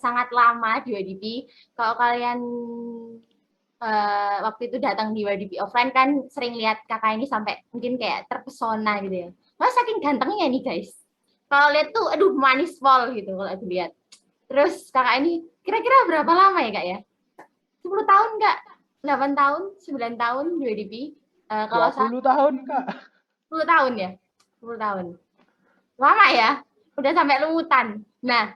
sangat lama di YDP. Kalau kalian waktu itu datang di YDP offline kan sering lihat kakak ini sampai mungkin kayak terpesona gitu ya. Mas saking gantengnya nih guys. Kalau lihat tuh, aduh manis pol gitu kalau aku lihat. Terus kakak ini kira-kira berapa lama ya kak ya? 10 tahun nggak? 8 tahun, 9 tahun di YDP? Kalau 20 tahun Kak. 10 tahun ya? 10 tahun. Lama ya? Udah sampai lumutan. Nah,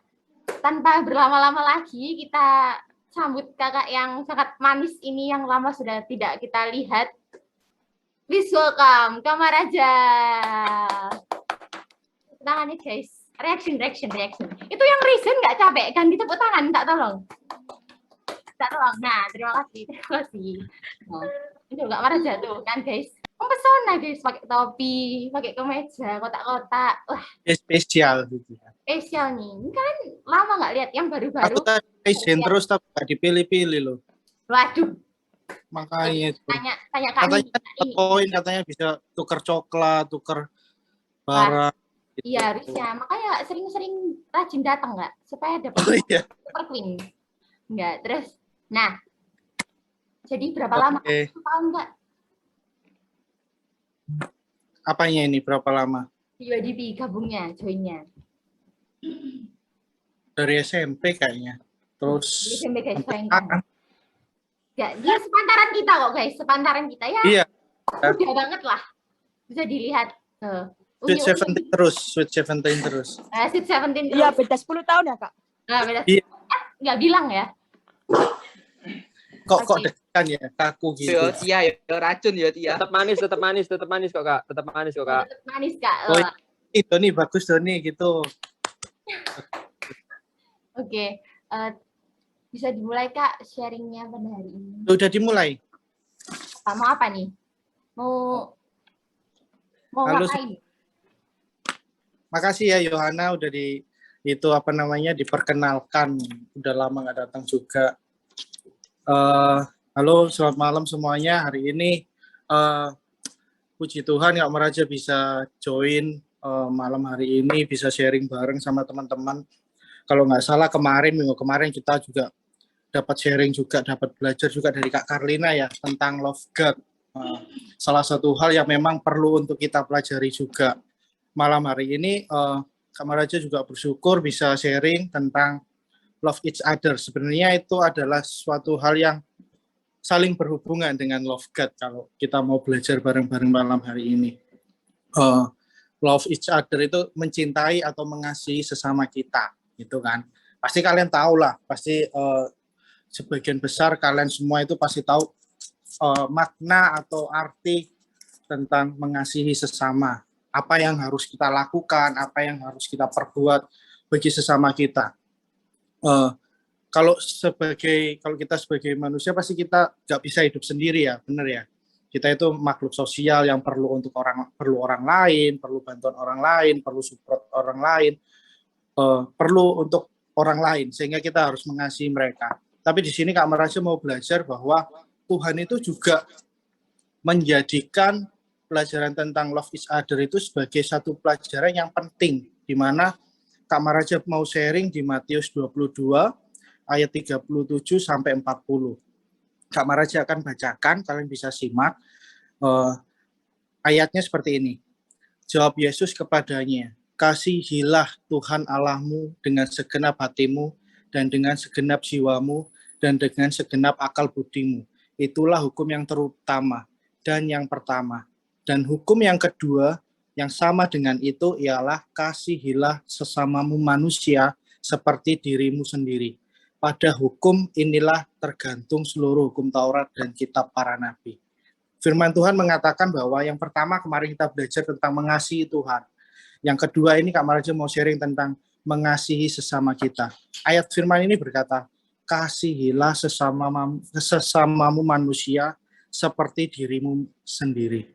tanpa berlama-lama lagi, kita sambut kakak yang sangat manis ini yang lama sudah tidak kita lihat. Please welcome Kamaraja. Tangan nih guys. Reaction. Itu yang reason nggak capek kan? Ditepuk tangan, tak tolong. Tak tolong. Nah, terima kasih. Nah, itu nggak Kamaraja tuh kan guys. Mempesona guys, pakai topi, pakai kemeja, kotak-kotak. Wah, spesial gitu. Spesial nih. Ini kan lama nggak lihat yang baru-baru. Aku tadi izin terus tapi nggak dipilih-pilih loh. Waduh. Makanya itu. Tanya katanya poin, katanya bisa tuker coklat, tuker barang. Gitu. Iya harusnya. Makanya sering-sering rajin datang nggak? Supaya dapat super queen. Enggak. Terus, nah. Jadi berapa lama? 1 tahun nggak? Apanya ini berapa lama? Di YDP gabungnya, joinnya. Dari SMP kayaknya. Terus SMP guys, bayangkan. Ya, dia sepantaran kita kok guys, sepantaran kita ya. Iya. Udah banget lah. Bisa dilihat. Sweet 17 terus. Sweet 17 terus. Sweet 17 terus. Iya, beda 10 tahun ya, Kak? Nah, beda 10 tahun. Nggak bilang ya. Kok dekat ya, kaku gitu. Yo Tia, yo racun yo Tia. Tetap manis kok, Kak. Tetap manis, Kak. Oh, itu nih bagus tuh nih gitu. Oke. Bisa dimulai Kak sharingnya pada hari ini. Udah dimulai. Mau apa nih? Mau ngapain? Makasih ya Yohana udah diperkenalkan. Udah lama nggak datang juga. Halo, selamat malam semuanya. Hari ini puji Tuhan Kak Maraja bisa join malam hari ini, bisa sharing bareng sama teman-teman. Kalau nggak salah minggu kemarin kita juga dapat sharing juga, dapat belajar juga dari Kak Karlina ya tentang love God. Salah satu hal yang memang perlu untuk kita pelajari juga. Malam hari ini Kak Maraja juga bersyukur bisa sharing tentang love each other. Sebenarnya itu adalah suatu hal yang saling berhubungan dengan love God kalau kita mau belajar bareng-bareng malam hari ini. Love each other itu mencintai atau mengasihi sesama kita, gitu kan. Pasti kalian tahu lah, pasti sebagian besar kalian semua itu pasti tahu makna atau arti tentang mengasihi sesama. Apa yang harus kita lakukan, apa yang harus kita perbuat bagi sesama kita. Kalau kita sebagai manusia pasti kita nggak bisa hidup sendiri ya, benar ya. Kita itu makhluk sosial yang perlu orang lain, perlu bantuan orang lain, perlu support orang lain, perlu untuk orang lain, sehingga kita harus mengasihi mereka. Tapi di sini Kak Maraja mau belajar bahwa Tuhan itu juga menjadikan pelajaran tentang love each other itu sebagai satu pelajaran yang penting, di mana Kak Maraja mau sharing di Matius 22 ayat 37 sampai 40. Kak Maraja akan bacakan, kalian bisa simak. Ayatnya seperti ini. Jawab Yesus kepadanya, kasihilah Tuhan Allahmu dengan segenap hatimu dan dengan segenap jiwamu dan dengan segenap akal budimu. Itulah hukum yang terutama dan yang pertama. Dan hukum yang kedua yang sama dengan itu ialah kasihilah sesamamu manusia seperti dirimu sendiri. Pada hukum inilah tergantung seluruh hukum Taurat dan kitab para nabi. Firman Tuhan mengatakan bahwa yang pertama kemarin kita belajar tentang mengasihi Tuhan. Yang kedua ini Kak Maraja mau sharing tentang mengasihi sesama kita. Ayat firman ini berkata, kasihilah sesamamu manusia seperti dirimu sendiri.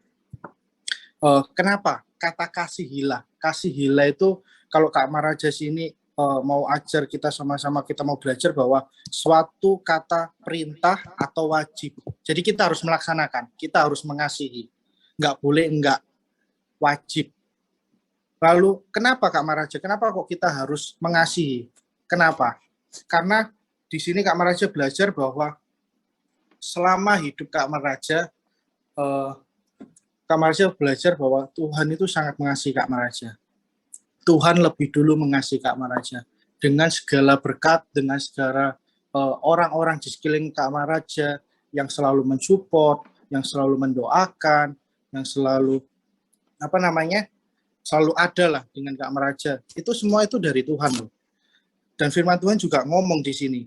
Kenapa? Kata kasihilah. Kasihilah itu kalau Kak Maraja sini mau ajar kita sama-sama, kita mau belajar bahwa suatu kata perintah atau wajib. Jadi kita harus melaksanakan, kita harus mengasihi. Nggak boleh enggak, wajib. Lalu kenapa Kak Maraja? Kenapa kok kita harus mengasihi? Kenapa? Karena di sini Kak Maraja belajar bahwa selama hidup Kak Maraja, Kak Maraja belajar bahwa Tuhan itu sangat mengasihi Kak Maraja. Tuhan lebih dulu mengasihi Kak Maraja. Dengan segala berkat, dengan segala orang-orang di sekeliling Kak Maraja yang selalu mensupport, yang selalu mendoakan, yang selalu selalu ada lah dengan Kak Maraja. Itu semua itu dari Tuhan loh. Dan firman Tuhan juga ngomong di sini.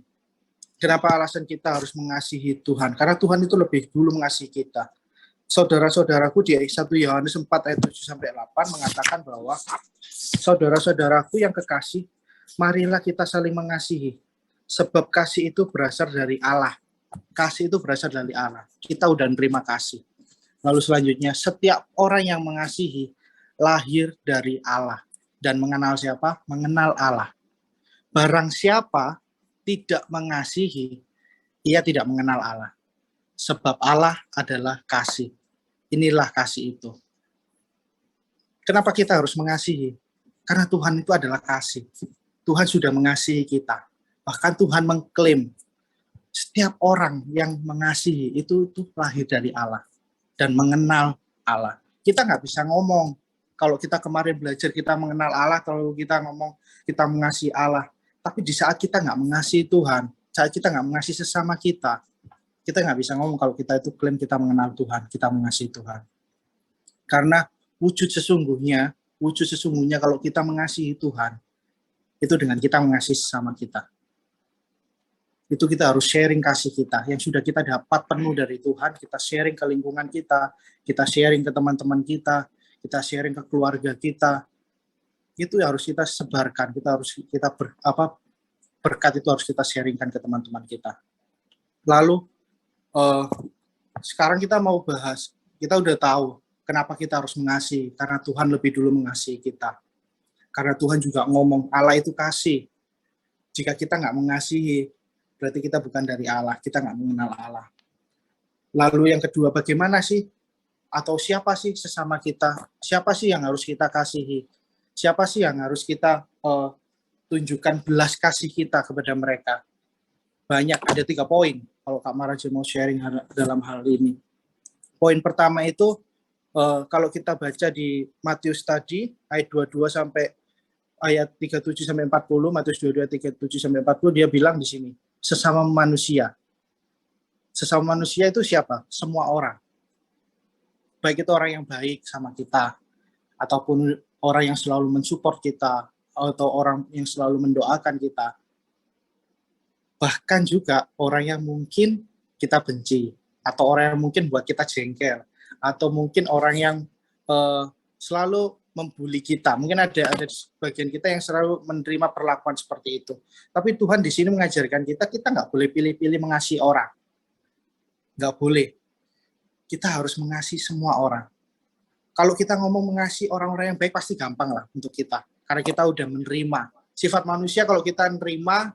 Kenapa alasan kita harus mengasihi Tuhan? Karena Tuhan itu lebih dulu mengasihi kita. Saudara-saudaraku di 1 Yohanes 4 ayat 7-8 mengatakan bahwa saudara-saudaraku yang kekasih, marilah kita saling mengasihi. Sebab kasih itu berasal dari Allah. Kasih itu berasal dari Allah. Kita udah nerima kasih. Lalu selanjutnya, setiap orang yang mengasihi lahir dari Allah. Dan mengenal siapa? Mengenal Allah. Barang siapa tidak mengasihi, ia tidak mengenal Allah. Sebab Allah adalah kasih. Inilah kasih itu. Kenapa kita harus mengasihi? Karena Tuhan itu adalah kasih. Tuhan sudah mengasihi kita. Bahkan Tuhan mengklaim setiap orang yang mengasihi itu lahir dari Allah dan mengenal Allah. Kita nggak bisa ngomong kalau kita kemarin belajar kita mengenal Allah, kalau kita ngomong kita mengasihi Allah. Tapi di saat kita nggak mengasihi Tuhan, saat kita nggak mengasihi sesama kita nggak bisa ngomong kalau kita itu klaim kita mengenal Tuhan, kita mengasihi Tuhan. Karena wujud sesungguhnya kalau kita mengasihi Tuhan, itu dengan kita mengasihi sesama kita. Itu kita harus sharing kasih kita, yang sudah kita dapat penuh dari Tuhan, kita sharing ke lingkungan kita sharing ke teman-teman kita sharing ke keluarga kita. Itu harus kita sebarkan, berkat itu harus kita sharingkan ke teman-teman kita. Lalu sekarang kita mau bahas, kita udah tahu kenapa kita harus mengasihi, karena Tuhan lebih dulu mengasihi kita. Karena Tuhan juga ngomong Allah itu kasih. Jika kita nggak mengasihi, berarti kita bukan dari Allah, kita nggak mengenal Allah. Lalu yang kedua, bagaimana sih? Atau siapa sih sesama kita? Siapa sih yang harus kita kasihi? Siapa sih yang harus kita tunjukkan belas kasih kita kepada mereka? Banyak, ada 3 poin kalau Kak Maraja mau sharing dalam hal ini. Poin pertama itu, kalau kita baca di Matius tadi, ayat 22 sampai ayat 37-40, Matius 22, 37-40, dia bilang di sini, sesama manusia. Sesama manusia itu siapa? Semua orang. Baik itu orang yang baik sama kita, ataupun orang yang selalu mensupport kita, atau orang yang selalu mendoakan kita. Bahkan juga orang yang mungkin kita benci, atau orang yang mungkin buat kita jengkel, atau mungkin orang yang selalu membuli kita. Mungkin ada bagian kita yang selalu menerima perlakuan seperti itu. Tapi Tuhan di sini mengajarkan kita nggak boleh pilih-pilih mengasihi orang. Nggak boleh. Kita harus mengasihi semua orang. Kalau kita ngomong mengasihi orang-orang yang baik, pasti gampang lah untuk kita. Karena kita udah menerima. Sifat manusia kalau kita nerima,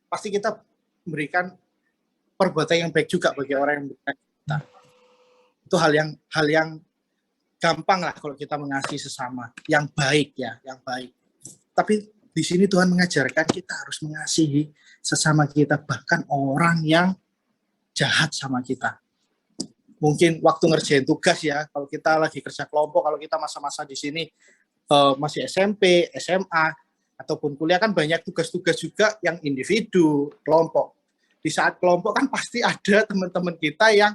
pasti kita memberikan perbuatan yang baik juga bagi orang yang memberikan kita. Itu hal yang gampang lah kalau kita mengasihi sesama, yang baik ya, yang baik. Tapi di sini Tuhan mengajarkan kita harus mengasihi sesama kita, bahkan orang yang jahat sama kita. Mungkin waktu ngerjain tugas ya, kalau kita lagi kerja kelompok, kalau kita masa-masa di sini masih SMP, SMA, ataupun kuliah kan banyak tugas-tugas juga yang individu, kelompok. Di saat kelompok kan pasti ada teman-teman kita yang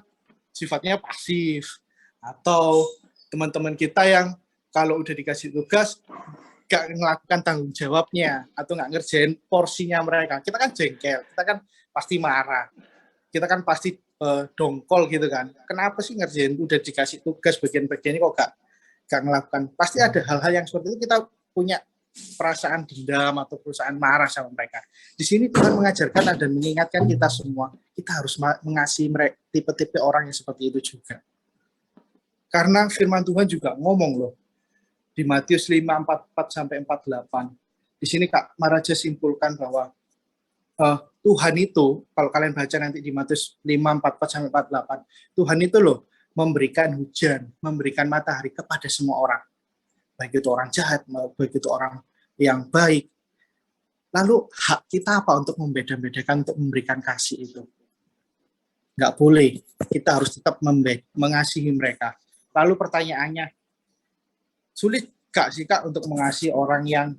sifatnya pasif, atau teman-teman kita yang kalau udah dikasih tugas gak melakukan tanggung jawabnya, atau gak ngerjain porsinya mereka. Kita kan jengkel, kita kan pasti marah, kita kan pasti dongkol gitu kan. Kenapa sih ngerjain udah dikasih tugas bagian-bagian ini kok gak melakukan? Pasti ada hal-hal yang seperti itu, kita punya perasaan dendam atau perasaan marah sama mereka. Di sini Tuhan mengajarkan dan mengingatkan kita semua, kita harus mengasihi tipe-tipe orang yang seperti itu juga. Karena firman Tuhan juga ngomong loh di Matius 5:44-48. Di sini Kak Maraja simpulkan bahwa Tuhan itu, kalau kalian baca nanti di Matius 5:44-48, Tuhan itu loh memberikan hujan, memberikan matahari kepada semua orang. Baik itu orang jahat, baik itu orang yang baik. Lalu hak kita apa untuk membeda-bedakan, untuk memberikan kasih itu? Nggak boleh. Kita harus tetap mengasihi mereka. Lalu pertanyaannya, sulit gak sih Kak untuk mengasihi orang yang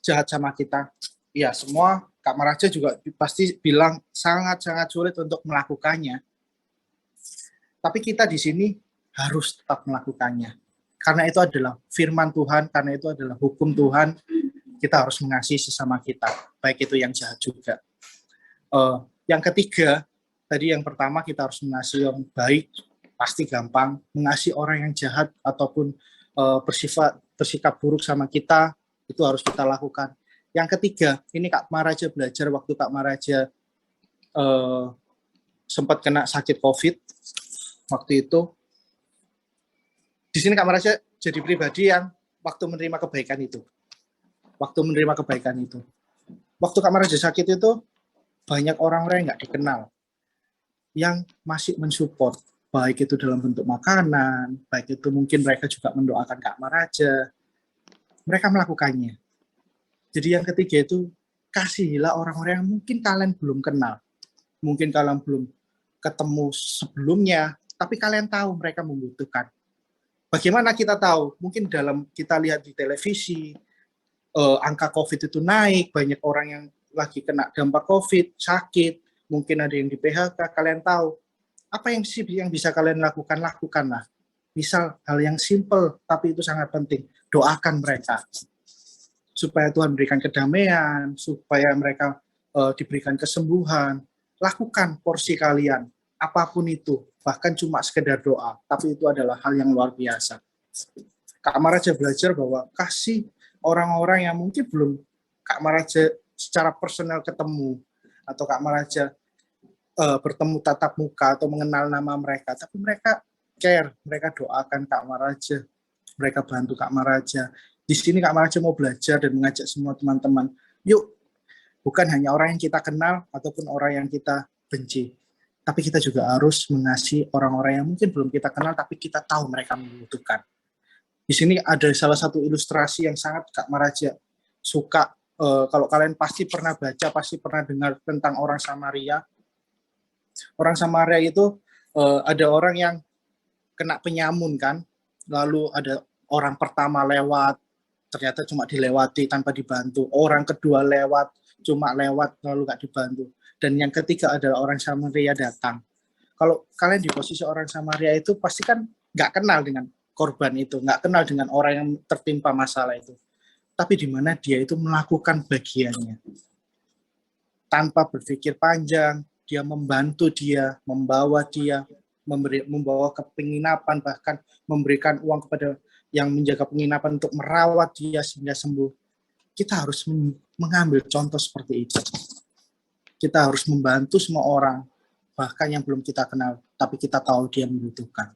jahat sama kita? Ya, semua Kak Maraja juga pasti bilang sangat-sangat sulit untuk melakukannya. Tapi kita di sini harus tetap melakukannya. Karena itu adalah firman Tuhan, karena itu adalah hukum Tuhan. Kita harus mengasihi sesama kita, baik itu yang jahat juga. Yang ketiga, tadi yang pertama kita harus mengasihi yang baik, pasti gampang. Mengasihi orang yang jahat ataupun bersikap buruk sama kita, itu harus kita lakukan. Yang ketiga, ini Kak Maraja belajar waktu Kak Maraja sempat kena sakit COVID waktu itu. Di sini Kak Maraja jadi pribadi yang waktu menerima kebaikan itu. Waktu Kak Maraja sakit itu, banyak orang-orang yang nggak dikenal, yang masih mensupport, baik itu dalam bentuk makanan, baik itu mungkin mereka juga mendoakan Kak Maraja. Mereka melakukannya. Jadi yang ketiga itu, kasihilah orang-orang yang mungkin kalian belum kenal. Mungkin kalian belum ketemu sebelumnya, tapi kalian tahu mereka membutuhkan. Bagaimana kita tahu? Mungkin dalam kita lihat di televisi, angka COVID itu naik, banyak orang yang lagi kena dampak COVID, sakit, mungkin ada yang di PHK, kalian tahu. Apa yang bisa kalian lakukan? Lakukanlah. Misal hal yang simple, tapi itu sangat penting. Doakan mereka. Supaya Tuhan berikan kedamaian, supaya mereka diberikan kesembuhan. Lakukan porsi kalian, apapun itu. Bahkan cuma sekedar doa, tapi itu adalah hal yang luar biasa. Kak Maraja belajar bahwa kasih orang-orang yang mungkin belum Kak Maraja secara personal ketemu, atau Kak Maraja bertemu tatap muka atau mengenal nama mereka, tapi mereka care, mereka doakan Kak Maraja, mereka bantu Kak Maraja. Di sini Kak Maraja mau belajar dan mengajak semua teman-teman, yuk, bukan hanya orang yang kita kenal ataupun orang yang kita benci, tapi kita juga harus mengasihi orang-orang yang mungkin belum kita kenal, tapi kita tahu mereka membutuhkan. Di sini ada salah satu ilustrasi yang sangat Kak Maraja suka. Kalau kalian pasti pernah baca, pasti pernah dengar tentang orang Samaria. Orang Samaria itu ada orang yang kena penyamun kan, lalu ada orang pertama lewat, ternyata cuma dilewati tanpa dibantu. Orang kedua lewat, cuma lewat lalu gak dibantu. Dan yang ketiga adalah orang Samaria datang. Kalau kalian di posisi orang Samaria itu pasti kan gak kenal dengan korban itu, nggak kenal dengan orang yang tertimpa masalah itu. Tapi di mana dia itu melakukan bagiannya. Tanpa berpikir panjang, dia membantu dia, membawa dia, membawa ke penginapan, bahkan memberikan uang kepada yang menjaga penginapan untuk merawat dia sehingga sembuh. Kita harus mengambil contoh seperti itu. Kita harus membantu semua orang, bahkan yang belum kita kenal, tapi kita tahu dia membutuhkan.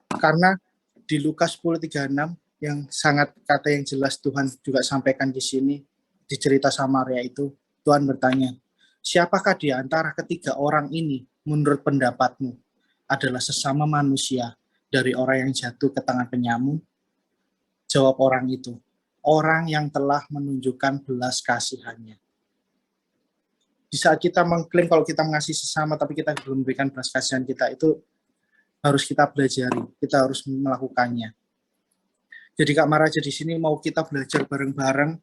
Karena di Lukas 10:36 yang sangat kata yang jelas Tuhan juga sampaikan di sini, di cerita Samaria itu, Tuhan bertanya, siapakah di antara ketiga orang ini menurut pendapatmu adalah sesama manusia dari orang yang jatuh ke tangan penyamun? Jawab orang itu, orang yang telah menunjukkan belas kasihannya. Di saat kita mengklaim kalau kita mengasihi sesama tapi kita belum memberikan belas kasihan kita, itu harus kita pelajari, kita harus melakukannya. Jadi Kak Maraja di sini mau kita belajar bareng-bareng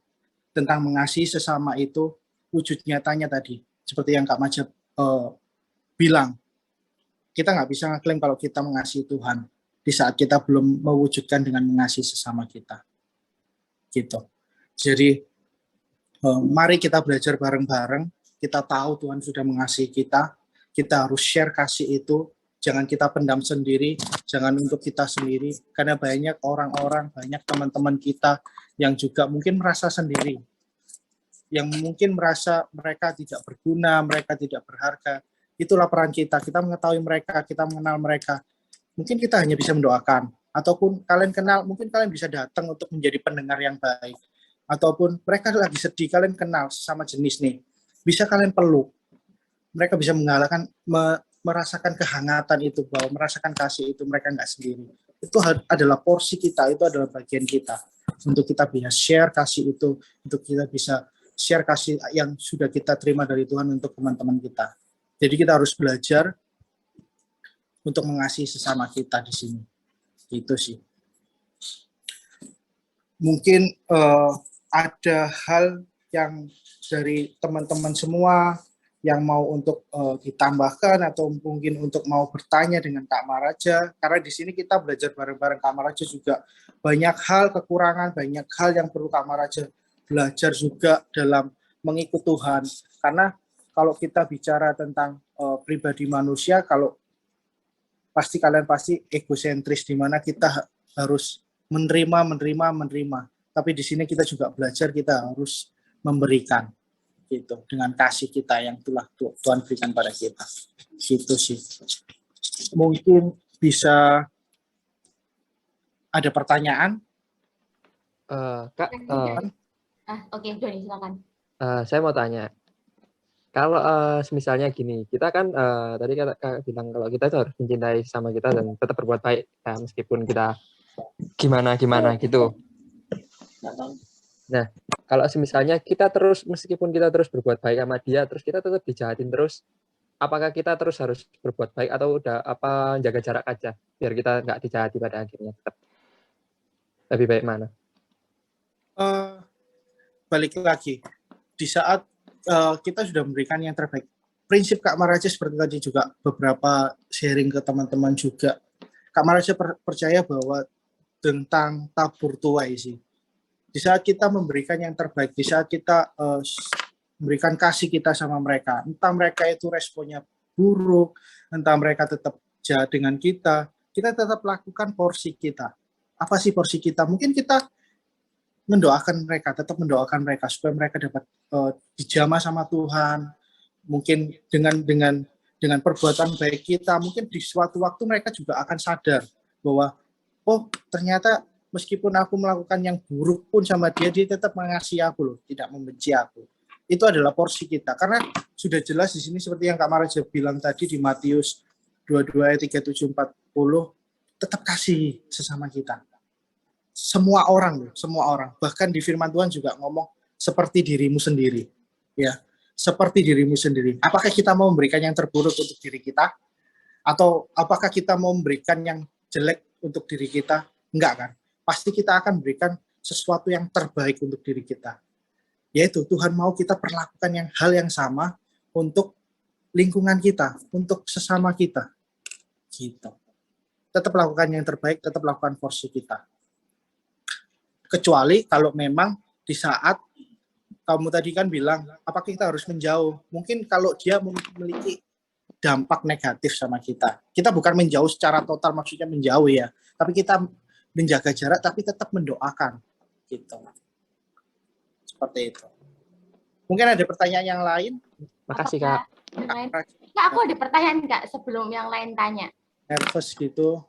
tentang mengasihi sesama itu, wujud nyatanya tadi, seperti yang Kak Maraja bilang, kita nggak bisa ngeklaim kalau kita mengasihi Tuhan di saat kita belum mewujudkan dengan mengasihi sesama kita. Gitu. Jadi mari kita belajar bareng-bareng, kita tahu Tuhan sudah mengasihi kita harus share kasih itu. Jangan kita pendam sendiri, jangan untuk kita sendiri, karena banyak orang-orang, banyak teman-teman kita yang juga mungkin merasa sendiri, yang mungkin merasa mereka tidak berguna, mereka tidak berharga. Itulah peran kita mengetahui mereka, kita mengenal mereka. Mungkin kita hanya bisa mendoakan, ataupun kalian kenal, mungkin kalian bisa datang untuk menjadi pendengar yang baik, ataupun mereka lagi sedih, kalian kenal sama jenis nih, bisa kalian peluk, mereka bisa merasakan kehangatan itu, bahwa merasakan kasih itu mereka nggak sendiri. Itu adalah porsi kita, itu adalah bagian kita. untuk kita bisa share kasih itu, untuk kita bisa share kasih yang sudah kita terima dari Tuhan untuk teman-teman kita. Jadi kita harus belajar untuk mengasihi sesama kita di sini. Itu sih. Mungkin ada hal yang dari teman-teman semua yang mau untuk ditambahkan atau mungkin untuk mau bertanya dengan Kak Maraja, karena di sini kita belajar bareng-bareng. Kak Maraja juga banyak hal kekurangan, banyak hal yang perlu Kak Maraja belajar juga dalam mengikut Tuhan. Karena kalau kita bicara tentang pribadi manusia, kalau kalian pasti egosentris, di mana kita harus menerima. Tapi di sini kita juga belajar, kita harus memberikan gitu dengan kasih kita yang telah Tuhan berikan pada kita. Gitu sih. Mungkin bisa ada pertanyaan? Kak, Oke, Doni silakan. saya mau tanya. Kalau misalnya gini, kita kan tadi Kak bilang kalau kita itu harus mencintai sama kita dan tetap berbuat baik, ya, meskipun kita gimana gitu. Nah, kalau misalnya meskipun kita terus berbuat baik sama dia, terus kita tetap dijahatin terus, apakah kita terus harus berbuat baik atau udah jaga jarak aja biar kita nggak dijahati pada akhirnya? Tetap lebih baik mana? Balik lagi, di saat kita sudah memberikan yang terbaik, prinsip Kak Maraja seperti tadi juga beberapa sharing ke teman-teman juga, Kak Maraja percaya bahwa tentang tabur tuai sih. Di saat kita memberikan yang terbaik, di saat kita memberikan kasih kita sama mereka, entah mereka itu responnya buruk, entah mereka tetap jahat dengan kita tetap lakukan porsi kita. Apa sih porsi kita? Mungkin kita tetap mendoakan mereka supaya mereka dapat dijamah sama Tuhan. Mungkin dengan perbuatan baik kita, mungkin di suatu waktu mereka juga akan sadar bahwa oh ternyata meskipun aku melakukan yang buruk pun sama dia tetap mengasihi aku loh, tidak membenci aku. Itu adalah porsi kita. Karena sudah jelas di sini seperti yang Kak Maraja bilang tadi di Matius 22 ayat 37-40, tetap kasih sesama kita. Semua orang. Bahkan di firman Tuhan juga ngomong seperti dirimu sendiri. Ya, seperti dirimu sendiri. Apakah kita mau memberikan yang terburuk untuk diri kita? Atau apakah kita mau memberikan yang jelek untuk diri kita? Enggak kan? Pasti kita akan berikan sesuatu yang terbaik untuk diri kita. Yaitu Tuhan mau kita perlakukan hal yang sama untuk lingkungan kita, untuk sesama kita. Gitu. Tetap lakukan yang terbaik, tetap lakukan porsi kita. Kecuali kalau memang di saat kamu tadi kan bilang, apakah kita harus menjauh? Mungkin kalau dia memiliki dampak negatif sama kita. Kita bukan menjauh secara total, maksudnya menjauh ya. Tapi kita menjaga jarak tapi tetap mendoakan gitu. Seperti itu. Mungkin ada pertanyaan yang lain? Makasih Kak. Kak, aku ada pertanyaan Kak sebelum yang lain tanya. Nervous gitu.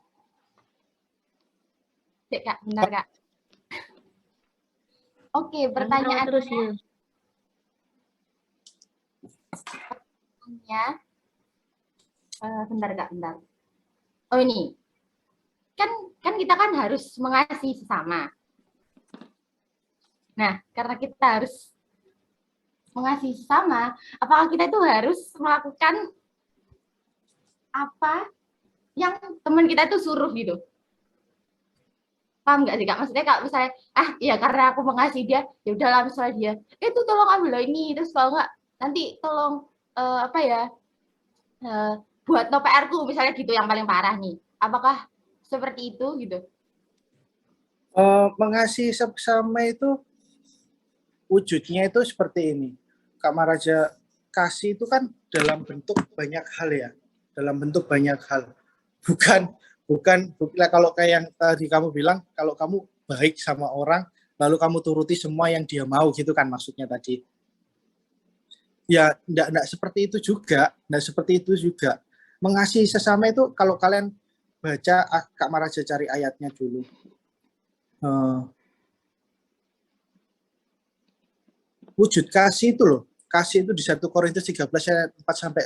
Cek Kak, bentar Kak. Oke, pertanyaannya. Terus ya. Bentar Kak, bentar. Oh ini. Kan kita kan harus mengasihi sesama. Nah, karena kita harus mengasihi sesama, apakah kita itu harus melakukan apa yang teman kita itu suruh gitu? Paham nggak sih Kak? Maksudnya Kak misalnya, ya karena aku mengasihi dia, ya udahlah misalnya dia, itu tolong ambil ini, terus kalau nggak nanti tolong buat no PR-ku misalnya gitu yang paling parah nih. Apakah seperti itu gitu? Mengasihi sesama itu wujudnya itu seperti ini. Kak Maraja kasih itu kan dalam bentuk banyak hal ya. Dalam bentuk banyak hal. Bukan kalau kayak yang tadi kamu bilang, kalau kamu baik sama orang, lalu kamu turuti semua yang dia mau gitu kan maksudnya tadi. Ya, enggak seperti itu juga. Mengasihi sesama itu kalau kalian baca, Kak Maraja cari ayatnya dulu. Wujud kasih itu loh. Kasih itu di 1 Korintus 13 ayat 4-5.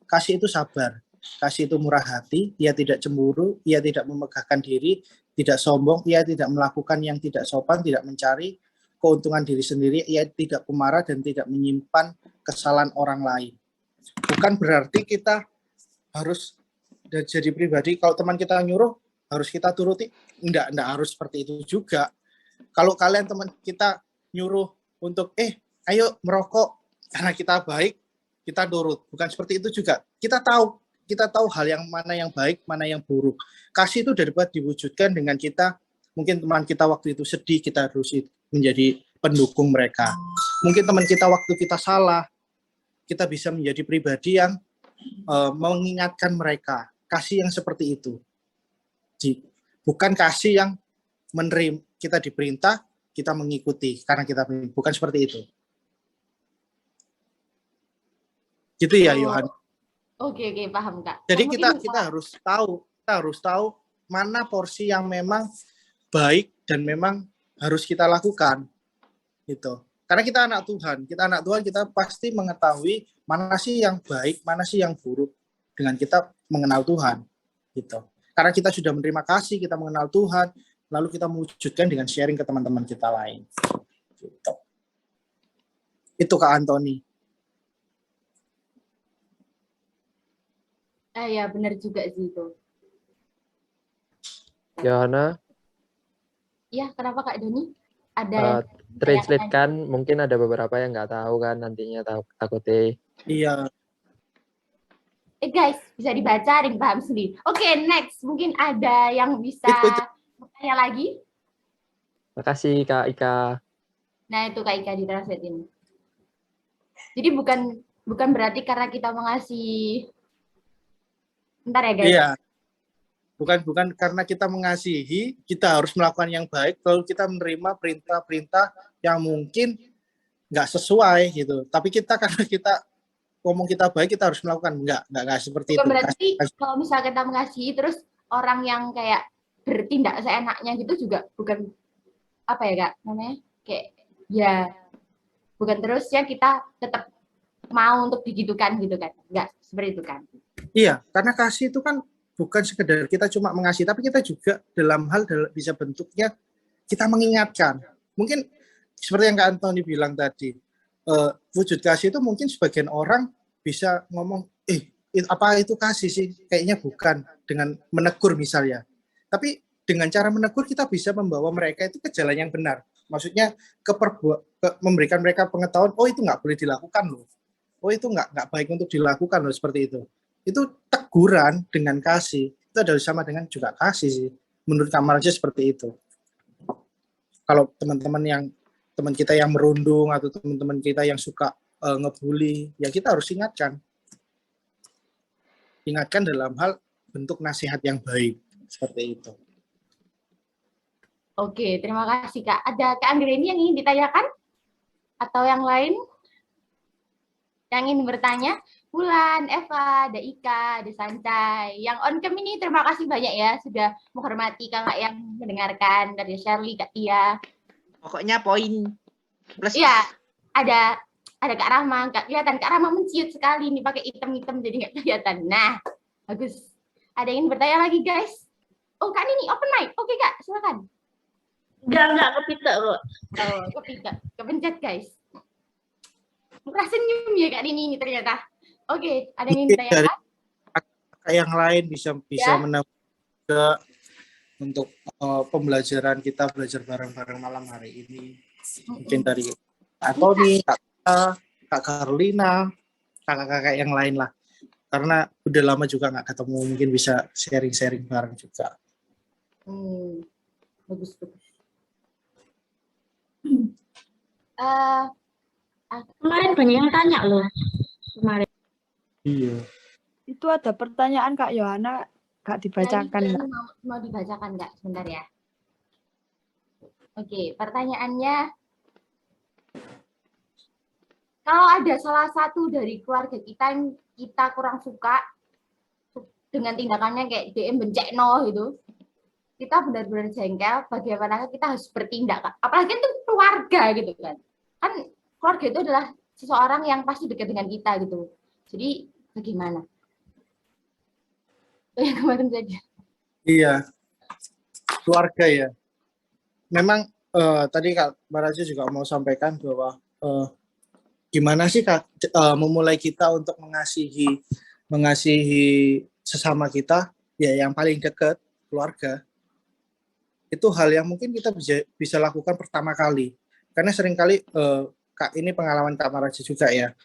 Kasih itu sabar. Kasih itu murah hati, ia tidak cemburu, ia tidak memegahkan diri, tidak sombong, ia tidak melakukan yang tidak sopan, tidak mencari keuntungan diri sendiri, ia tidak pemarah dan tidak menyimpan kesalahan orang lain. Bukan berarti kita harus jadi pribadi, kalau teman kita nyuruh, harus kita turuti. Enggak harus seperti itu juga. Kalau kalian teman kita nyuruh untuk, ayo merokok, karena kita baik, kita nurut. Bukan seperti itu juga. Kita tahu hal yang mana yang baik, mana yang buruk. Kasih itu dapat diwujudkan dengan kita, mungkin teman kita waktu itu sedih, kita harus menjadi pendukung mereka. Mungkin teman kita waktu kita salah, kita bisa menjadi pribadi yang mengingatkan mereka. Kasih yang seperti itu. Bukan kasih yang menerima, kita diperintah, kita mengikuti, karena kita bukan seperti itu. Gitu ya, Yohan. Oke, paham Kak. Jadi kita harus tahu mana porsi yang memang baik dan memang harus kita lakukan, gitu. Karena kita anak Tuhan, kita pasti mengetahui mana sih yang baik, mana sih yang buruk dengan kita mengenal Tuhan, gitu. Karena kita sudah menerima kasih, kita mengenal Tuhan, lalu kita mewujudkan dengan sharing ke teman-teman kita lain, gitu. Itu Kak Antoni. Ya benar juga sih itu. Yohana, Ya, kenapa Kak Doni? Ada translate kan, mungkin ada beberapa yang nggak tahu kan nantinya takutnya. Iya. Guys, bisa dibaca dan paham sendiri. Oke, next. Mungkin ada yang bisa bertanya lagi? Makasih Kak Ika. Nah, itu Kak Ika di translate ini. Jadi bukan berarti karena kita mengasihi. Bentar ya, guys. Iya. Bukan karena kita mengasihi, kita harus melakukan yang baik, lalu kita menerima perintah-perintah yang mungkin nggak sesuai gitu. Tapi karena kita ngomong kita baik, kita harus melakukan. Nggak seperti bukan itu. Berarti kalau misalnya kita mengasihi, terus orang yang kayak bertindak seenaknya gitu juga bukan, apa ya Kak, namanya? Kayak, ya, bukan terus ya kita tetap mau untuk digitukan gitu kan. Nggak seperti itu kan. Iya, karena kasih itu kan bukan sekedar kita cuma mengasihi, tapi kita juga dalam hal bisa bentuknya kita mengingatkan. Mungkin seperti yang Kak Antoni bilang tadi, wujud kasih itu mungkin sebagian orang bisa ngomong, apa itu kasih sih? Kayaknya bukan, dengan menegur misalnya. Tapi dengan cara menegur kita bisa membawa mereka itu ke jalan yang benar. Maksudnya memberikan mereka pengetahuan, itu nggak boleh dilakukan loh. Itu nggak baik untuk dilakukan loh, seperti itu. Itu teguran dengan kasih. Itu adalah sama dengan juga kasih sih. Menurut Kamar aja seperti itu. Kalau teman kita yang merundung atau teman-teman kita yang suka ngebully, ya kita harus ingatkan. Ingatkan dalam hal bentuk nasihat yang baik. Seperti itu. Oke, terima kasih Kak. Ada Kak Anggreni yang ingin ditanyakan? Atau yang lain? Yang ingin bertanya? Bulan, Eva, ada Ika, ada Sancai. Yang on cam ini terima kasih banyak ya sudah menghormati kakak yang mendengarkan. Ada Shirley, Kak Tia. Pokoknya poin plus. Iya, ada Kak Rama. Kak kelihatan Kak Rama menciut sekali nih pakai item-item jadi nggak kelihatan. Nah, bagus. Ada yang ingin bertanya lagi guys? Oh Kak Nini open mic. Oke Kak, silakan. Enggak kepitek kok. Oh, kepitek. Kepencet guys. Merasa senyum ya Kak Nini ini ternyata. Oke, ada yang ingin Dari ditanyakan? yang lain bisa Ya. menambah juga untuk pembelajaran kita belajar bareng-bareng malam hari ini. Mungkin dari Antoni, Kak Carlina, kakak-kakak yang lain lah. Karena udah lama juga nggak ketemu, mungkin bisa sharing-sharing bareng juga. Bagus. Kemarin banyak yang tanya loh. Kemarin. Iya. Itu ada pertanyaan Kak Yohana, Kak dibacakan. Ini Kak. mau dibacakan nggak? Sebentar ya. Oke, pertanyaannya, kalau ada salah satu dari keluarga kita yang kita kurang suka dengan tindakannya kayak DM bencekno gitu, kita benar-benar jengkel, bagaimana kita harus bertindak, apalagi itu keluarga gitu kan. Kan keluarga itu adalah seseorang yang pasti dekat dengan kita gitu. Jadi bagaimana? Yang kemarin saja. Iya. keluarga ya. Memang tadi Kak Baraja juga mau sampaikan bahwa gimana sih Kak memulai kita untuk mengasihi sesama kita, ya yang paling dekat, keluarga. Itu hal yang mungkin kita bisa lakukan pertama kali. Karena seringkali Kak, ini pengalaman Kak Baraja juga ya.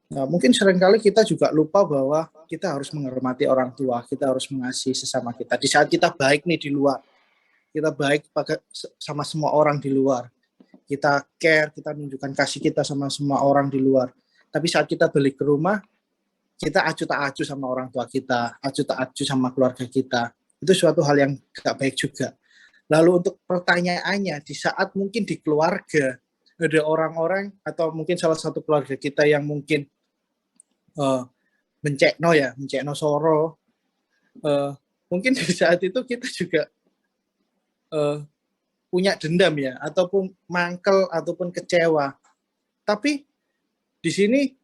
Nah, mungkin seringkali kita juga lupa bahwa kita harus menghormati orang tua, kita harus mengasihi sesama kita. Di saat kita baik nih di luar, kita baik sama semua orang di luar. Kita care, kita menunjukkan kasih kita sama semua orang di luar. Tapi saat kita balik ke rumah, kita acuh tak acuh sama orang tua kita, acuh tak acuh sama keluarga kita. Itu suatu hal yang gak baik juga. Lalu untuk pertanyaannya, di saat mungkin di keluarga, ada orang-orang atau mungkin salah satu keluarga kita yang mungkin mencekno soro, mungkin di saat itu kita juga punya dendam ya, ataupun mangkel, ataupun kecewa. Tapi di sini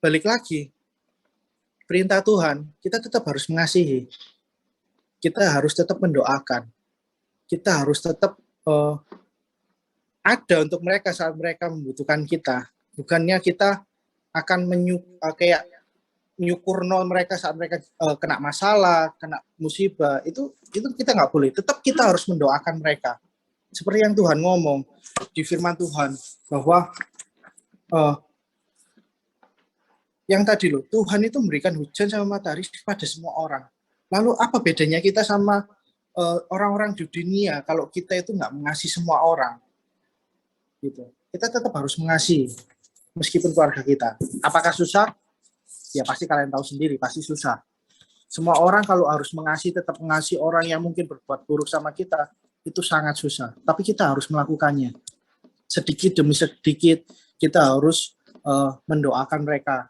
balik lagi, perintah Tuhan, kita tetap harus mengasihi. Kita harus tetap mendoakan. Kita harus tetap ada untuk mereka saat mereka membutuhkan kita. Bukannya kita akan nyukurno mereka saat mereka kena masalah, kena musibah. Itu kita nggak boleh. Tetap kita harus mendoakan mereka. Seperti yang Tuhan ngomong di firman Tuhan, bahwa yang tadi loh, Tuhan itu memberikan hujan sama matahari kepada semua orang. Lalu apa bedanya kita sama orang-orang di dunia kalau kita itu nggak mengasihi semua orang? Gitu. Kita tetap harus mengasihi, meskipun keluarga kita. Apakah susah? Ya pasti kalian tahu sendiri, pasti susah. Semua orang kalau harus mengasihi, tetap mengasihi orang yang mungkin berbuat buruk sama kita, itu sangat susah. Tapi kita harus melakukannya. Sedikit demi sedikit, kita harus mendoakan mereka.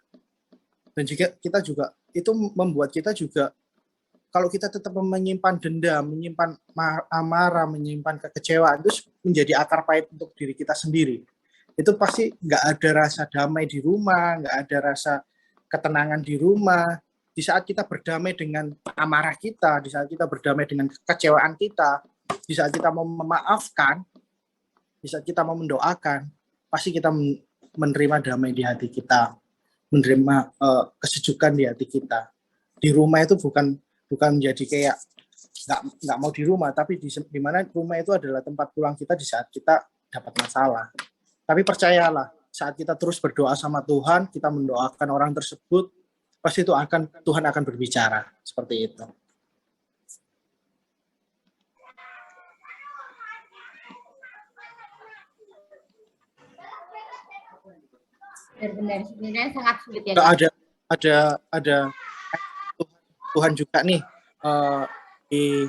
Dan juga kita juga, itu membuat kita juga, kalau kita tetap menyimpan dendam, menyimpan amarah, menyimpan kekecewaan, itu menjadi akar pahit untuk diri kita sendiri. Itu pasti nggak ada rasa damai di rumah, nggak ada rasa ketenangan di rumah. Di saat kita berdamai dengan amarah kita, di saat kita berdamai dengan kekecewaan kita, di saat kita mau memaafkan, di saat kita mau mendoakan, pasti kita menerima damai di hati kita, menerima kesejukan di hati kita. Di rumah itu bukan jadi kayak nggak mau di rumah, tapi di mana rumah itu adalah tempat pulang kita di saat kita dapat masalah. Tapi percayalah, saat kita terus berdoa sama Tuhan, kita mendoakan orang tersebut, pasti Tuhan akan berbicara seperti itu. Benar-benar sebenarnya sangat sulit ya. Ada Tuhan juga nih di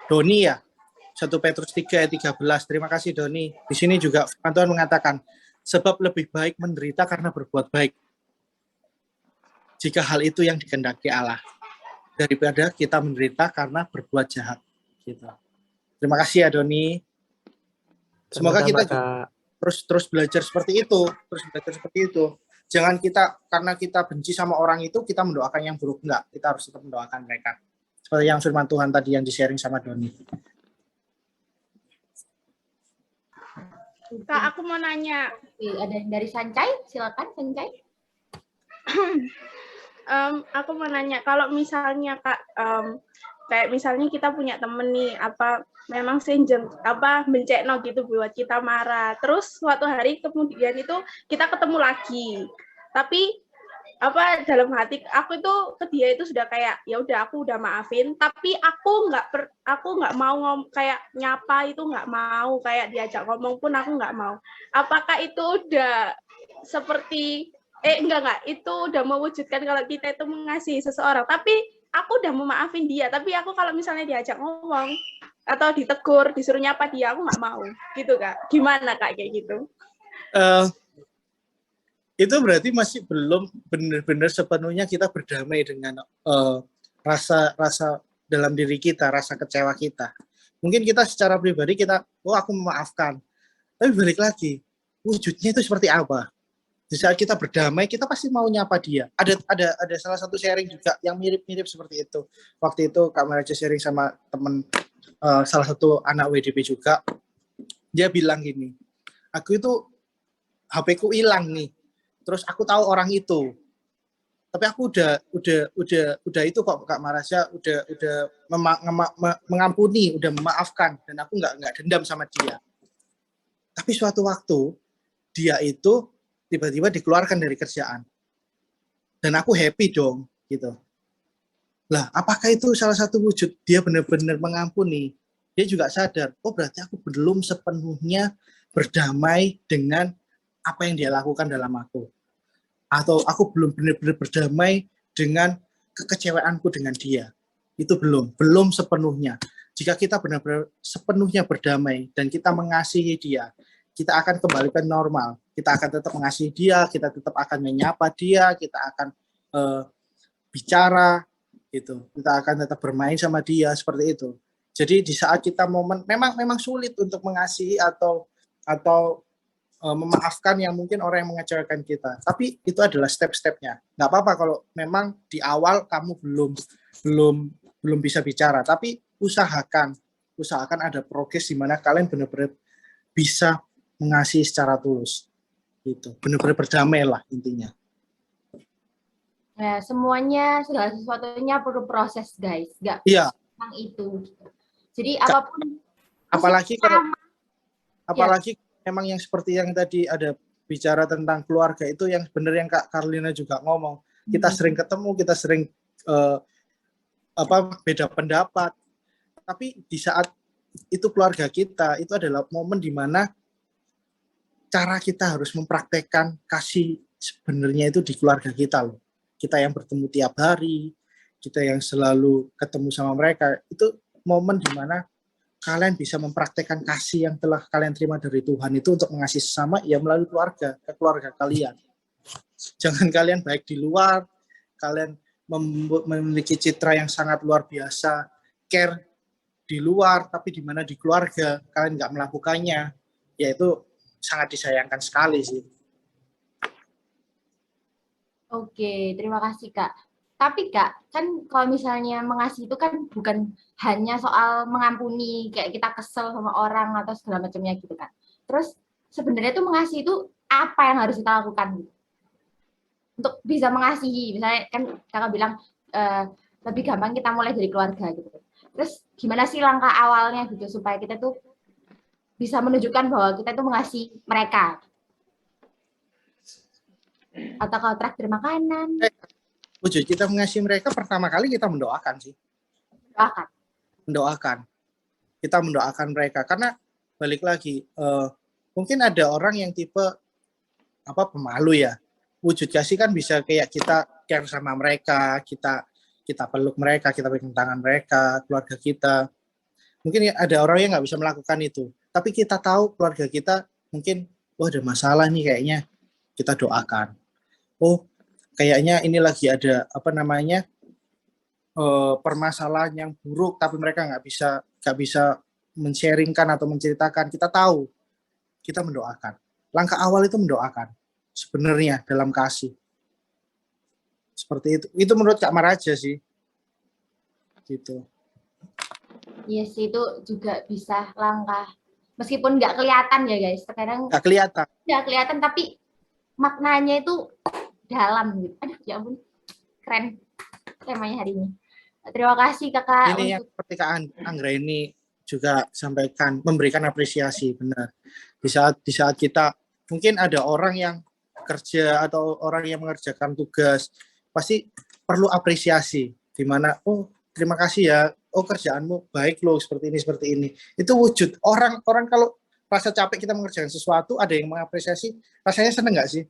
Doni ya, 1 Petrus 3 ayat 13. Terima kasih Doni. Di sini juga Tuhan mengatakan, sebab lebih baik menderita karena berbuat baik, jika hal itu yang dikehendaki Allah, daripada kita menderita karena berbuat jahat. Gitu. Terima kasih ya Doni. Semoga kita terus belajar seperti itu, Jangan kita, karena kita benci sama orang itu, kita mendoakan yang buruk. Enggak, kita harus tetap mendoakan mereka. Seperti yang firman Tuhan tadi yang di-sharing sama Doni. Kak, aku mau nanya. Ada yang dari Sancai, silakan Sancai. Aku mau nanya, kalau misalnya Kak, kayak misalnya kita punya temen nih, memang mencekno gitu buat kita marah. Terus suatu hari kemudian itu kita ketemu lagi. Tapi dalam hati aku itu ke dia itu sudah kayak ya udah aku udah maafin, tapi aku nggak mau kayak nyapa itu nggak mau, kayak diajak ngomong pun aku nggak mau. Apakah itu udah seperti enggak itu udah mewujudkan kalau kita itu mengasihi seseorang, tapi aku udah memaafin dia, tapi aku kalau misalnya diajak ngomong atau ditegur, disuruh nyapa dia, aku nggak mau, gitu Kak. Gimana Kak kayak gitu? Itu berarti masih belum benar-benar sepenuhnya kita berdamai dengan rasa dalam diri kita, rasa kecewa kita. Mungkin kita secara pribadi aku memaafkan, tapi balik lagi, wujudnya itu seperti apa? Di saat kita berdamai, kita pasti mau nyapa dia. Ada salah satu sharing juga yang mirip-mirip seperti itu. Waktu itu Kak Maraja sharing sama temen salah satu anak WDP juga. Dia bilang gini, aku itu HP ku hilang nih. Terus aku tahu orang itu. Tapi aku udah itu kok Kak Maraja udah mengampuni, udah memaafkan dan aku nggak dendam sama dia. Tapi suatu waktu dia itu tiba-tiba dikeluarkan dari kerjaan. Dan aku happy dong, gitu. Lah, apakah itu salah satu wujud dia benar-benar mengampuni? Dia juga sadar, oh berarti aku belum sepenuhnya berdamai dengan apa yang dia lakukan dalam aku. Atau aku belum benar-benar berdamai dengan kekecewaanku dengan dia. Itu belum sepenuhnya. Jika kita benar-benar sepenuhnya berdamai dan kita mengasihi dia, kita akan kembali ke normal. Kita akan tetap mengasihi dia, kita tetap akan menyapa dia, kita akan bicara, gitu. Kita akan tetap bermain sama dia seperti itu. Jadi di saat kita momen memang sulit untuk mengasihi atau memaafkan yang mungkin orang yang mengecewakan kita. Tapi itu adalah step-stepnya. Nggak apa-apa kalau memang di awal kamu belum bisa bicara. Tapi usahakan ada progres di mana kalian benar-benar bisa mengasihi secara tulus. Gitu. Benar-benar berdamai lah intinya. Ya, semuanya segala sesuatunya perlu proses, guys. Nggak Iya. tentang itu. Jadi apapun. Apalagi memang yang seperti yang tadi ada bicara tentang keluarga itu yang benar yang Kak Carlina juga ngomong. Kita sering ketemu, kita sering beda pendapat. Tapi di saat itu keluarga kita, itu adalah momen di mana cara kita harus mempraktekkan kasih sebenarnya itu di keluarga kita loh. Kita yang bertemu tiap hari, kita yang selalu ketemu sama mereka, itu momen di mana kalian bisa mempraktekkan kasih yang telah kalian terima dari Tuhan itu untuk mengasihi sesama ya melalui keluarga, ke keluarga kalian. Jangan kalian baik di luar, kalian memiliki citra yang sangat luar biasa, care di luar, tapi di mana di keluarga kalian nggak melakukannya, ya itu sangat disayangkan sekali sih. Oke, terima kasih Kak. Tapi Kak, kan kalau misalnya mengasihi itu kan bukan hanya soal mengampuni, kayak kita kesel sama orang atau segala macamnya gitu kan. Terus sebenarnya tuh mengasihi itu apa yang harus kita lakukan gitu? Untuk bisa mengasihi, misalnya kan Kakak bilang lebih gampang kita mulai dari keluarga gitu. Terus gimana sih langkah awalnya gitu supaya kita tuh bisa menunjukkan bahwa kita itu mengasihi mereka. Atau kalau traktir makanan. Wujud kita mengasihi mereka pertama kali kita mendoakan sih. Mendoakan. Kita mendoakan mereka. Karena balik lagi, mungkin ada orang yang tipe pemalu ya. Wujud kasih kan bisa kayak kita care sama mereka, kita peluk mereka, kita pegang tangan mereka, keluarga kita. Mungkin ada orang yang nggak bisa melakukan itu. Tapi kita tahu keluarga kita mungkin, ada masalah nih kayaknya, kita doakan. Kayaknya ini lagi ada permasalahan yang buruk, tapi mereka nggak bisa men-sharingkan atau menceritakan. Kita tahu, kita mendoakan. Langkah awal itu mendoakan. Sebenarnya dalam kasih. Seperti itu. Itu menurut Kak Maraja sih. Gitu. Iya sih, itu juga bisa langkah. Meskipun nggak kelihatan ya guys, terkadang nggak kelihatan tapi maknanya itu dalam gitu. Aduh ya ampun, keren temanya hari ini. Terima kasih Kakak. Ini yang seperti Kak Anggra ini juga sampaikan, memberikan apresiasi, benar. Di saat kita, mungkin ada orang yang kerja atau orang yang mengerjakan tugas, pasti perlu apresiasi. Di mana, terima kasih ya, kerjaanmu baik loh, seperti ini. Itu wujud. Orang kalau rasa capek kita mengerjakan sesuatu, ada yang mengapresiasi, rasanya seneng nggak sih?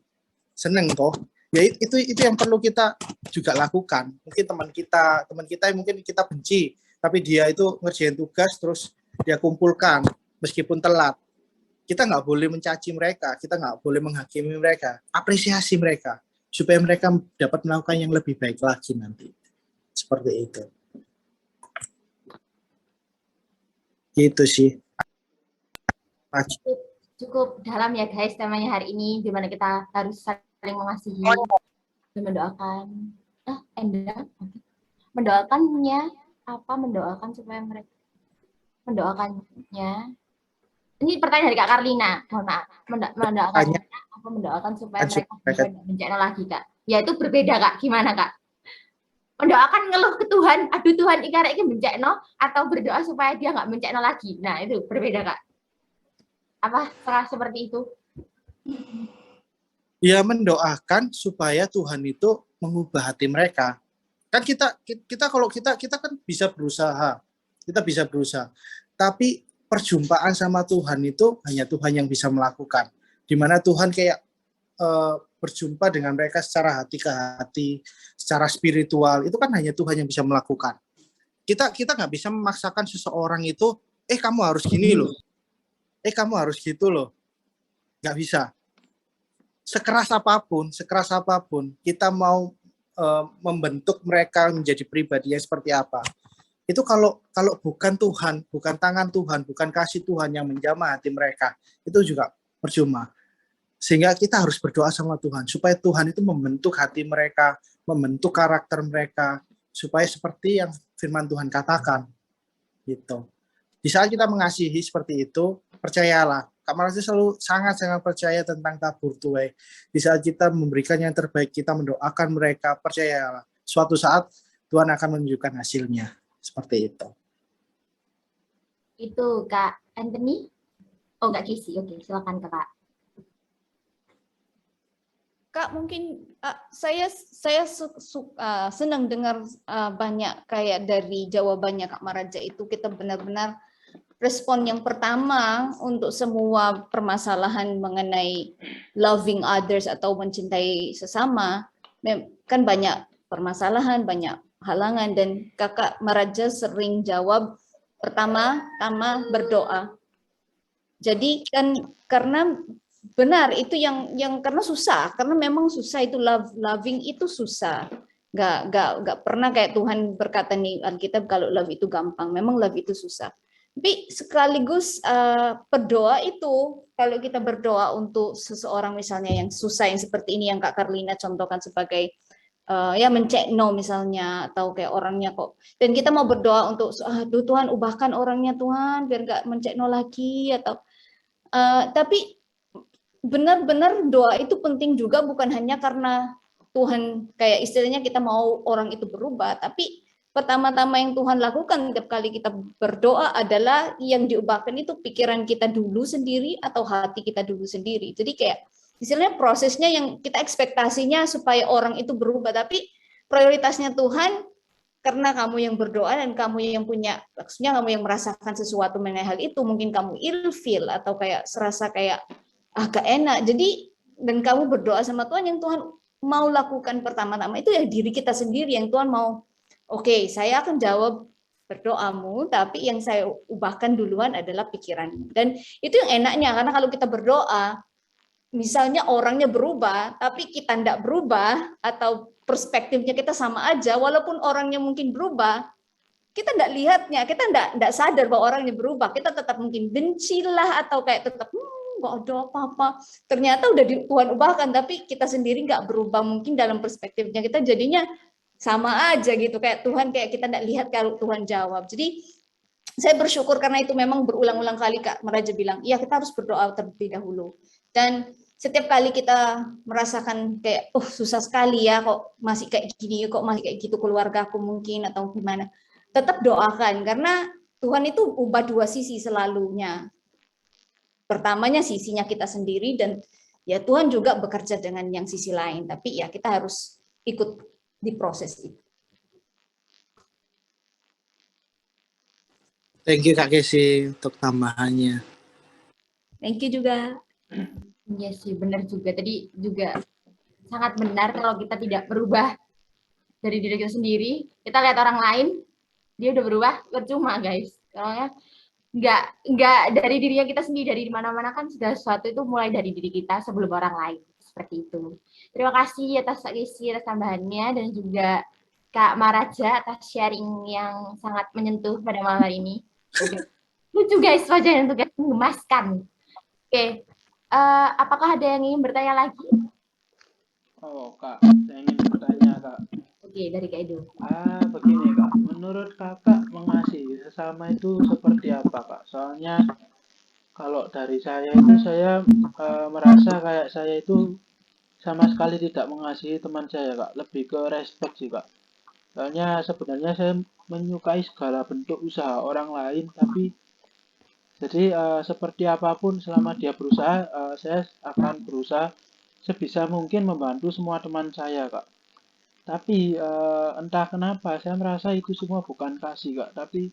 Seneng toh. Ya itu yang perlu kita juga lakukan. Mungkin teman kita yang mungkin kita benci, tapi dia itu ngerjain tugas, terus dia kumpulkan, meskipun telat. Kita nggak boleh mencaci mereka, kita nggak boleh menghakimi mereka. Apresiasi mereka, supaya mereka dapat melakukan yang lebih baik lagi nanti. Seperti itu. Gitu sih. Cukup dalam ya guys temanya hari ini, dimana kita harus saling mengasihi dan mendoakan. Mendoakannya apa? Mendoakan supaya mereka mendoakannya. Ini pertanyaan dari Kak Karlina. Mohon maaf. Mendoakannya apa? Mendoakan supaya mereka bisa bencana lagi, Kak. Ya itu berbeda, Kak. Gimana, Kak? Mendoakan ngeluh ke Tuhan, aduh Tuhan ikarek iki bencana, atau berdoa supaya dia nggak bencana lagi. Nah, itu berbeda, Kak. Apa seperti itu? Ya mendoakan supaya Tuhan itu mengubah hati mereka. Kan kita kan bisa berusaha. Kita bisa berusaha. Tapi perjumpaan sama Tuhan itu hanya Tuhan yang bisa melakukan. Di mana Tuhan kayak berjumpa dengan mereka secara hati ke hati, secara spiritual, itu kan hanya Tuhan yang bisa melakukan. Kita nggak bisa memaksakan seseorang itu, kamu harus gini loh, kamu harus gitu loh, nggak bisa. Sekeras apapun, kita mau membentuk mereka menjadi pribadi yang seperti apa, itu kalau bukan Tuhan, bukan tangan Tuhan, bukan kasih Tuhan yang menjamah hati mereka, itu juga percuma. Sehingga kita harus berdoa sama Tuhan supaya Tuhan itu membentuk hati mereka, membentuk karakter mereka supaya seperti yang firman Tuhan katakan gitu. Di saat kita mengasihi seperti itu, percayalah, Kak Marasi selalu sangat-sangat percaya tentang tabur tuai. Di saat kita memberikan yang terbaik, kita mendoakan mereka, percayalah, suatu saat Tuhan akan menunjukkan hasilnya. Seperti itu. Itu Kak Anthony? Oh, Kak Kisi. Oke, silakan Kak. Kak, mungkin saya senang dengar banyak kayak dari jawabannya Kak Maraja itu, kita benar-benar respon yang pertama untuk semua permasalahan mengenai loving others atau mencintai sesama, kan banyak permasalahan, banyak halangan, dan Kakak Maraja sering jawab pertama-tama berdoa. Jadi kan karena benar itu yang karena susah, karena memang susah itu loving itu susah. Nggak pernah kayak Tuhan berkata nih Alkitab kalau love itu gampang, memang love itu susah. Tapi sekaligus berdoa itu, kalau kita berdoa untuk seseorang misalnya yang susah, yang seperti ini yang Kak Karlina contohkan sebagai ya mencekno misalnya, atau kayak orangnya kok, dan kita mau berdoa untuk aduh Tuhan ubahkan orangnya Tuhan biar nggak mencekno lagi, atau tapi benar-benar doa itu penting juga, bukan hanya karena Tuhan kayak istilahnya kita mau orang itu berubah, tapi pertama-tama yang Tuhan lakukan setiap kali kita berdoa adalah yang diubahkan itu pikiran kita dulu sendiri atau hati kita dulu sendiri. Jadi kayak istilahnya prosesnya yang kita ekspektasinya supaya orang itu berubah, tapi prioritasnya Tuhan karena kamu yang berdoa dan kamu yang punya, maksudnya kamu yang merasakan sesuatu mengenai hal itu, mungkin kamu ilfeel atau kayak serasa kayak agak enak. Jadi dan kamu berdoa sama Tuhan, yang Tuhan mau lakukan pertama-tama itu ya diri kita sendiri, yang Tuhan mau oke, saya akan jawab berdoamu, tapi yang saya ubahkan duluan adalah pikiranmu. Dan itu yang enaknya, karena kalau kita berdoa, misalnya orangnya berubah, tapi kita tidak berubah, atau perspektifnya kita sama aja, walaupun orangnya mungkin berubah, kita tidak lihatnya, kita tidak sadar bahwa orangnya berubah, kita tetap mungkin bencilah, atau kayak tetap nggak ada apa-apa. Ternyata udah Tuhan ubahkan, tapi kita sendiri nggak berubah, mungkin dalam perspektifnya kita jadinya sama aja gitu, kayak Tuhan kayak kita tidak lihat kalau Tuhan jawab. Jadi saya bersyukur karena itu memang berulang-ulang kali Kak Meraja bilang, iya kita harus berdoa terlebih dahulu. Dan setiap kali kita merasakan kayak, susah sekali ya, kok masih kayak gini, kok masih kayak gitu keluargaku mungkin, atau gimana, tetap doakan, karena Tuhan itu ubah dua sisi selalunya. Pertamanya sisinya kita sendiri, dan ya Tuhan juga bekerja dengan yang sisi lain, tapi ya kita harus ikut di proses itu. Thank you Kak Kesi untuk tambahannya. Thank you juga. Iya sih, benar juga. Tadi juga sangat benar, kalau kita tidak berubah dari diri kita sendiri, kita lihat orang lain, dia udah berubah, percuma guys. Soalnya nggak dari dirinya kita sendiri, dari mana-mana kan sudah sesuatu itu mulai dari diri kita sebelum orang lain. Seperti itu. Terima kasih atas isi atas tambahannya, dan juga Kak Maraja atas sharing yang sangat menyentuh pada malam hari ini. Lucu guys, wajahnya tuh menggemaskan. Oke. Apakah ada yang ingin bertanya lagi? Oh, Kak, saya ingin bertanya, Kak. Oke, dari Kak Edo. Begini, Kak. Menurut Kakak mengasihi sesama itu seperti apa, Kak? Soalnya kalau dari saya itu saya merasa kayak saya itu sama sekali tidak mengasihi teman saya, Kak. Lebih ke respect sih, Kak. Soalnya sebenarnya saya menyukai segala bentuk usaha orang lain, tapi jadi seperti apapun selama dia berusaha, saya akan berusaha sebisa mungkin membantu semua teman saya, Kak. Tapi entah kenapa saya merasa itu semua bukan kasih, Kak, tapi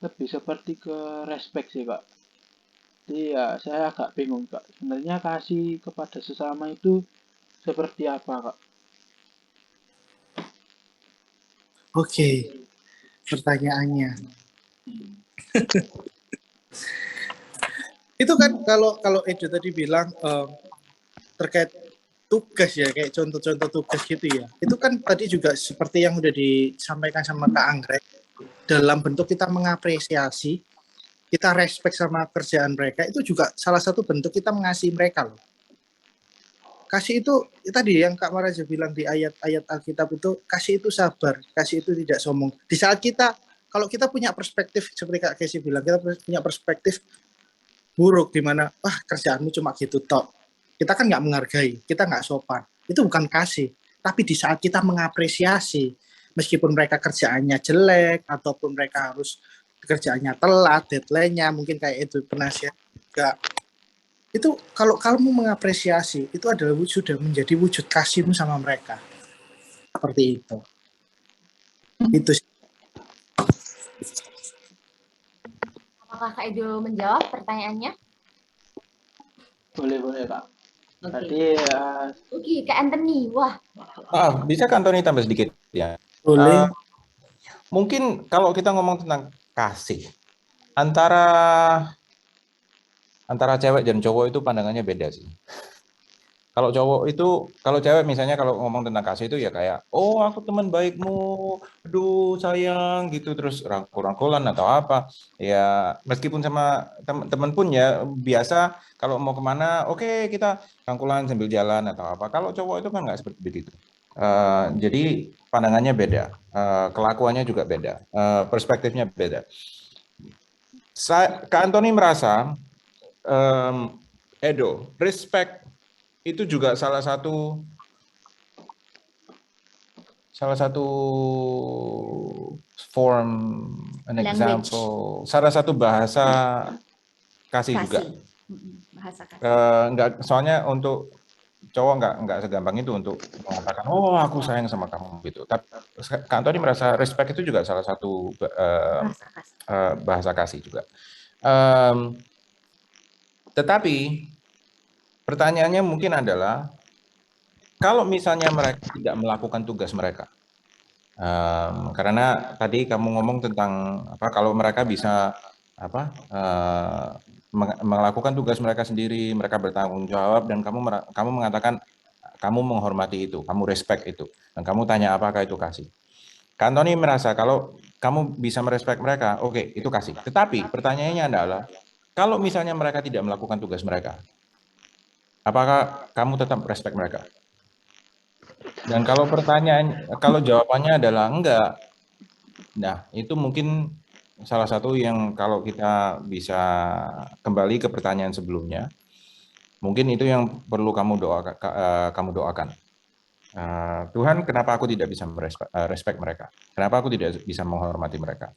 lebih seperti ke respect sih, Kak. Jadi ya saya agak bingung, Kak. Sebenarnya kasih kepada sesama itu seperti apa, Kak? Oke, pertanyaannya. Itu kan kalau Edo tadi bilang terkait tugas ya, kayak contoh-contoh tugas gitu ya. Itu kan tadi juga seperti yang udah disampaikan sama Kak Anggrek, dalam bentuk kita mengapresiasi, kita respect sama kerjaan mereka, itu juga salah satu bentuk kita mengasihi mereka loh. Kasih itu tadi yang Kak Maraja bilang di ayat-ayat Alkitab itu, kasih itu sabar, kasih itu tidak sombong. Di saat kita, kalau kita punya perspektif seperti Kak Kesi bilang, kita punya perspektif buruk di mana kerjaanmu cuma gitu tok. Kita kan nggak menghargai, kita nggak sopan. Itu bukan kasih. Tapi di saat kita mengapresiasi, meskipun mereka kerjaannya jelek ataupun mereka harus kerjaannya telat, deadline-nya mungkin kayak itu penasihat juga. Itu kalau kamu mengapresiasi, itu adalah sudah menjadi wujud kasihmu sama mereka. Seperti itu. Itu sih. Apakah Kak Edo menjawab pertanyaannya? Boleh, Kak. Oke. Tadi Oke, Kak Anthony. Wah, Bisa kan Tony tambah sedikit ya? Boleh. Mungkin kalau kita ngomong tentang kasih, antara cewek dan cowok itu pandangannya beda sih. Kalau cowok itu, kalau cewek misalnya kalau ngomong tentang kasih itu ya kayak, oh aku teman baikmu, aduh sayang gitu, terus rangkul-rangkulan atau apa. Ya meskipun sama teman pun ya biasa kalau mau kemana, oke, kita rangkulan sambil jalan atau apa. Kalau cowok itu kan nggak seperti begitu. Jadi pandangannya beda, kelakuannya juga beda, perspektifnya beda. Kak Antoni merasa, Edo, respect itu juga salah satu form, an example, salah satu bahasa kasih juga. Bahasa kasih. Enggak, soalnya untuk cowok enggak segampang itu untuk mengatakan, oh aku sayang sama kamu gitu. Tapi Kak Antoni merasa respect itu juga salah satu bahasa kasih juga. Tetapi pertanyaannya mungkin adalah, kalau misalnya mereka tidak melakukan tugas mereka, karena tadi kamu ngomong tentang apa, kalau mereka bisa melakukan tugas mereka sendiri, mereka bertanggung jawab, dan kamu mengatakan kamu menghormati itu, kamu respect itu, dan kamu tanya apakah itu kasih. Kak Antoni merasa kalau kamu bisa merespek mereka, oke, itu kasih. Tetapi pertanyaannya adalah, kalau misalnya mereka tidak melakukan tugas mereka, apakah kamu tetap respect mereka? Dan kalau jawabannya adalah enggak, nah itu mungkin salah satu yang kalau kita bisa kembali ke pertanyaan sebelumnya, mungkin itu yang perlu kamu doakan. Tuhan, kenapa aku tidak bisa respect mereka? Kenapa aku tidak bisa menghormati mereka?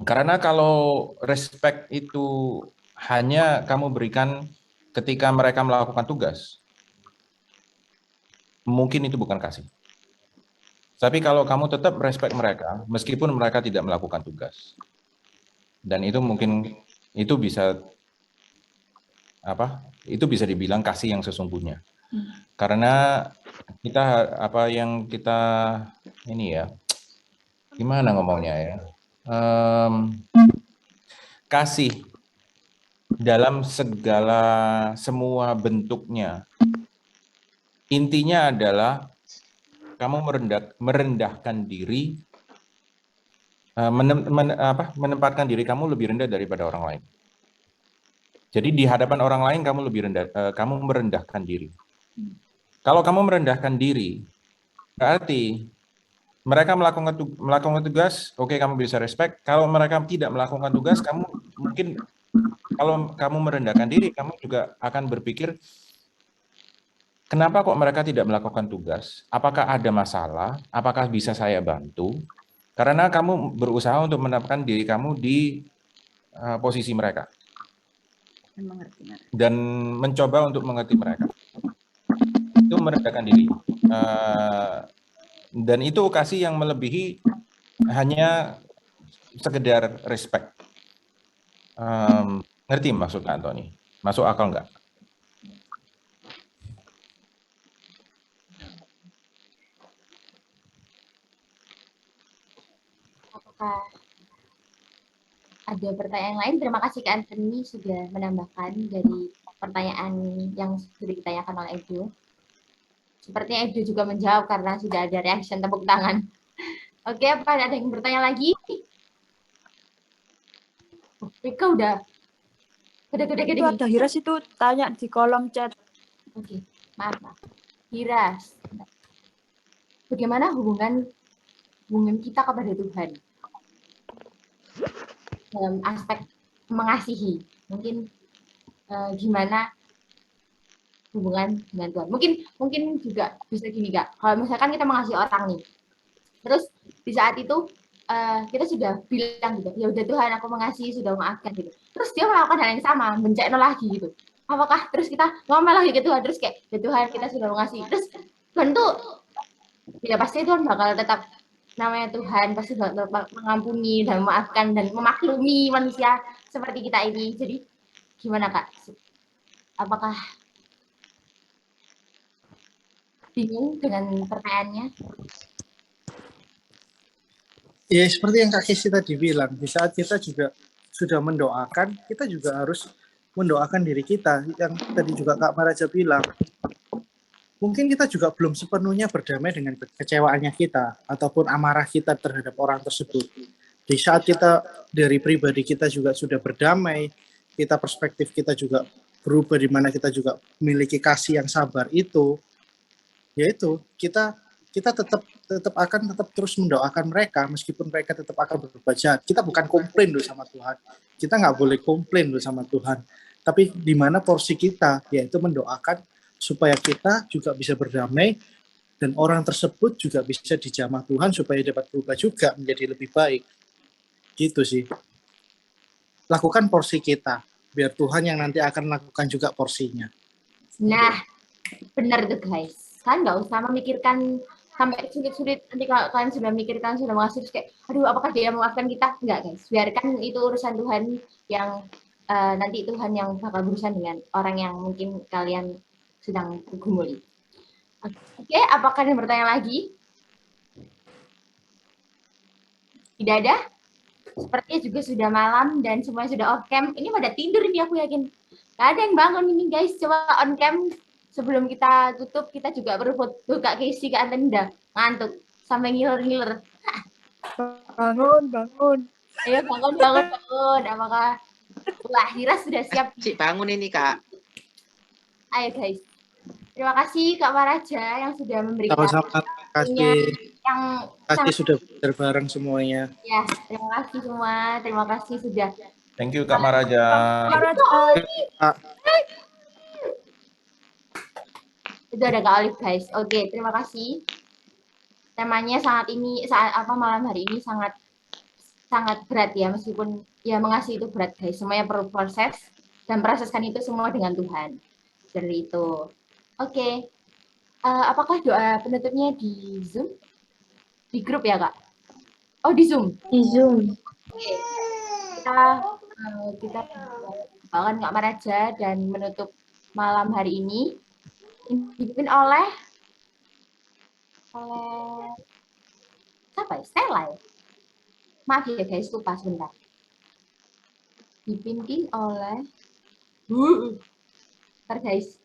Karena kalau respect itu hanya kamu berikan ketika mereka melakukan tugas, mungkin itu bukan kasih. Tapi kalau kamu tetap respect mereka, meskipun mereka tidak melakukan tugas, dan itu mungkin itu bisa dibilang kasih yang sesungguhnya. Karena kita gimana ngomongnya ya? Kasih dalam semua bentuknya, intinya adalah kamu merendahkan diri, menempatkan diri kamu lebih rendah daripada orang lain. Jadi di hadapan orang lain kamu lebih rendah, kamu merendahkan diri. Kalau kamu merendahkan diri, berarti mereka melakukan tugas, oke kamu bisa respect. Kalau mereka tidak melakukan tugas, kamu mungkin kalau kamu merendahkan diri, kamu juga akan berpikir, kenapa kok mereka tidak melakukan tugas? Apakah ada masalah? Apakah bisa saya bantu? Karena kamu berusaha untuk menempatkan diri kamu di posisi mereka dan mencoba untuk mengerti mereka. Itu merendahkan diri. Dan itu kasih yang melebihi hanya sekedar respect. Ngerti maksud Anthony? Masuk akal nggak? Apakah ada pertanyaan lain? Terima kasih Kak Anthony sudah menambahkan dari pertanyaan yang sudah ditanyakan oleh Edo. Sepertinya Edo juga menjawab karena sudah ada reaction tepuk tangan. Oke, apa ada yang bertanya lagi? Rika udah gede. Itu ada Hiras itu tanya di kolom chat. Oke, maaf. Hiras, bagaimana hubungan kita kepada Tuhan dalam aspek mengasihi? Mungkin gimana hubungan dengan Tuhan? Mungkin juga bisa gini Kak. Kalau misalkan kita mengasihi orang nih, terus di saat itu kita sudah bilang gitu, ya udah Tuhan aku mengasihi, sudah maafkan gitu. Terus dia melakukan hal yang sama, mencekno lagi gitu. Apakah terus kita ngomel lagi ke Tuhan, terus kayak, ya Tuhan kita sudah mengasihi. Terus Tuhan tuh, ya pasti Tuhan bakal tetap, namanya Tuhan pasti bakal mengampuni dan memaafkan dan memaklumi manusia seperti kita ini. Jadi gimana Kak? Apakah bingung dengan pertanyaannya? Ya seperti yang Kak Kesi tadi bilang, di saat kita juga sudah mendoakan, kita juga harus mendoakan diri kita. Yang tadi juga Kak Maraja bilang, mungkin kita juga belum sepenuhnya berdamai dengan kekecewaannya kita, ataupun amarah kita terhadap orang tersebut. Di saat kita dari pribadi kita juga sudah berdamai, kita perspektif kita juga berubah, di mana kita juga memiliki kasih yang sabar itu, yaitu kita akan terus mendoakan mereka meskipun mereka tetap akan berbuat jahat. Kita bukan komplain loh sama Tuhan. Kita nggak boleh komplain loh sama Tuhan. Tapi di mana porsi kita, yaitu mendoakan supaya kita juga bisa berdamai dan orang tersebut juga bisa dijamah Tuhan supaya dapat berubah juga menjadi lebih baik. Gitu sih. Lakukan porsi kita, biar Tuhan yang nanti akan lakukan juga porsinya. Nah, benar tuh guys. Kan nggak usah memikirkan sampai sulit-sulit, nanti kalau kalian sudah memikirkan, sudah mengasihi, kayak, aduh apakah dia memaafkan kita? Enggak guys, biarkan itu urusan Tuhan yang nanti Tuhan yang bakal berurusan dengan orang yang mungkin kalian sedang gumuli. Oke, apakah ada yang bertanya lagi? Tidak ada? Sepertinya juga sudah malam dan semuanya sudah off cam. Ini pada tidur ini aku yakin. Gak ada yang bangun ini guys, coba on cam. Sebelum kita tutup, kita juga perlu foto Kak Kesi, Kak Anthony udah ngantuk sampai ngiler-ngiler. Bangun. Ayo bangun. Apakah Wah, Hiras sudah siap? Cik bangun ini Kak. Ayo guys. Terima kasih Kak Maraja yang sudah memberikan. Sama-sama, kasih. Yang sudah bareng semuanya. Ya, terima kasih semua. Terima kasih sudah. Thank you Kak Maraja. Itu ada Kak Olive guys. Oke, terima kasih. Temanya malam hari ini sangat berat ya, meskipun ya mengasihi itu berat guys. Semuanya perlu proses dan proseskan itu semua dengan Tuhan. Seperti itu. Oke. Apakah doa penutupnya di Zoom? Di grup ya Kak? Oh di Zoom. Di Zoom. Oke. Kita bangun Kak Maraja dan menutup malam hari ini dipimpin oleh siapa ya? Stella ya? Maaf ya guys, lupa sebentar. Dipimpin oleh guys.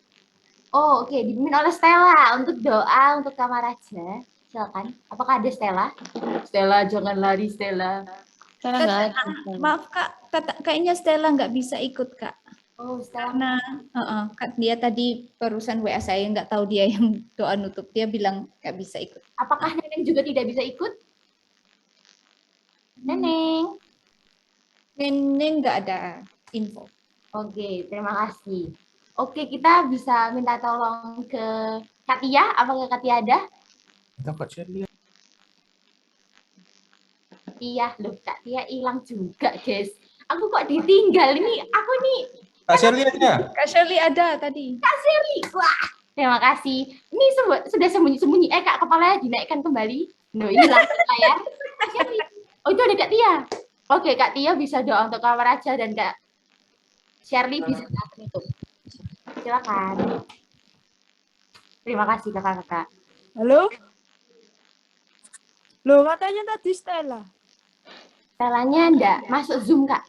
Oh oke, dipimpin oleh Stella untuk doa untuk Kak Maraja. Silakan. Apakah ada Stella? Stella jangan lari Stella. Maaf Kak, kayaknya Stella nggak bisa ikut Kak. Oh, setelah Karena kan dia tadi barusan WA saya, nggak tahu dia yang doa nutup. Dia bilang nggak bisa ikut. apakah Neneng juga tidak bisa ikut? Neneng. Neneng nggak ada info. Oke, terima kasih. Oke, kita bisa minta tolong ke Kak Tia. Apakah Kak Tia ada? Kak Shirley. Iya, loh Kak Tia hilang juga, guys. Aku kok ditinggal ini? Aku nih, Kak Shirley ada? Kak Shirley ada tadi. Kak Sherly. Wah, terima kasih. Ini sudah sembunyi-sembunyi. Kak, kepalanya dinaikkan kembali. Loh, hilang layar. Kak Sherly. Oh, itu ada Kak Tia. Oke, Kak Tia bisa doa untuk Kak Raja dan Kak Shirley bisa doa penutup. Silakan. Terima kasih kakak-kakak. Halo? Loh, katanya tadi Stella. Telanya enggak masuk Zoom, Kak.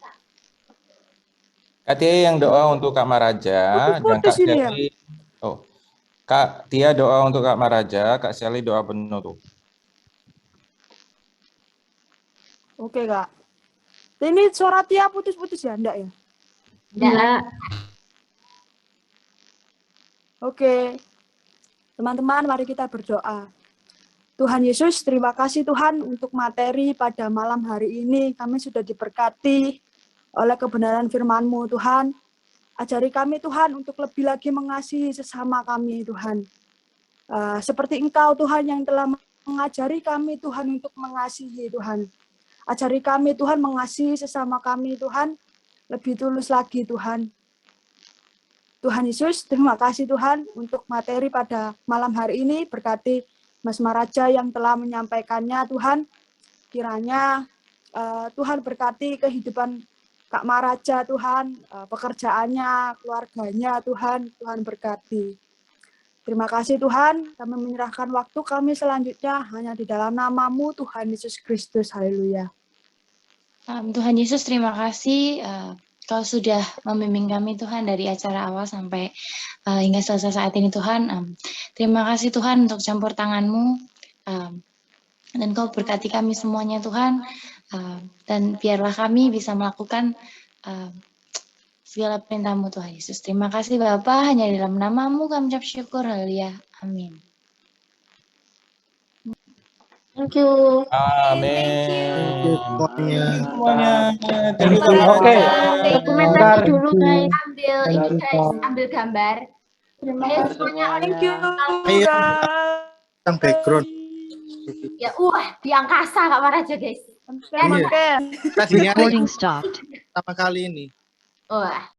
Kak Tia yang doa untuk Kak Maraja dan Kak Putus ini ya? Shirley. Oh, Kak Tia doa untuk Kak Maraja, Kak Shirley doa penutup. Oke, Kak. Ini suara Tia putus-putus ya? Enggak ya? Enggak. Oke. Teman-teman, mari kita berdoa. Tuhan Yesus, terima kasih Tuhan untuk materi pada malam hari ini. Kami sudah diberkati oleh kebenaran firman-Mu, Tuhan. Ajari kami, Tuhan, untuk lebih lagi mengasihi sesama kami, Tuhan. Seperti Engkau, Tuhan, yang telah mengajari kami, Tuhan, untuk mengasihi, Tuhan. Ajari kami, Tuhan, mengasihi sesama kami, Tuhan. Lebih tulus lagi, Tuhan. Tuhan Yesus, terima kasih Tuhan untuk materi pada malam hari ini. Berkati Mas Maraja yang telah menyampaikannya, Tuhan. Kiranya Tuhan berkati kehidupan Kak Maraja, Tuhan. Pekerjaannya, keluarganya, Tuhan. Tuhan berkati. Terima kasih Tuhan. Kami menyerahkan waktu kami selanjutnya hanya di dalam nama-Mu, Tuhan Yesus Kristus. Haleluya. Tuhan Yesus, terima kasih Kau sudah membimbing kami Tuhan dari acara awal sampai hingga selesai saat ini Tuhan. Terima kasih Tuhan untuk campur tangan-Mu dan Kau berkati kami semuanya Tuhan. Dan biarlah kami bisa melakukan segala perintah-Mu Tuhan Yesus. Terima kasih Bapa, hanya dalam nama-Mu kami ucap syukur. Haleluya. Amin. Thank you. Amin. Thank you semuanya. Semuanya. Oke. Dokumentasi dulu guys. Ambil ini guys, ambil gambar. Terima Ayo kasih. semuanya Thank you, Ayo, guys. yang background. ya di angkasa Kak Maraja guys. Iya. Oke. Tadinya pertama kali ini. Wah,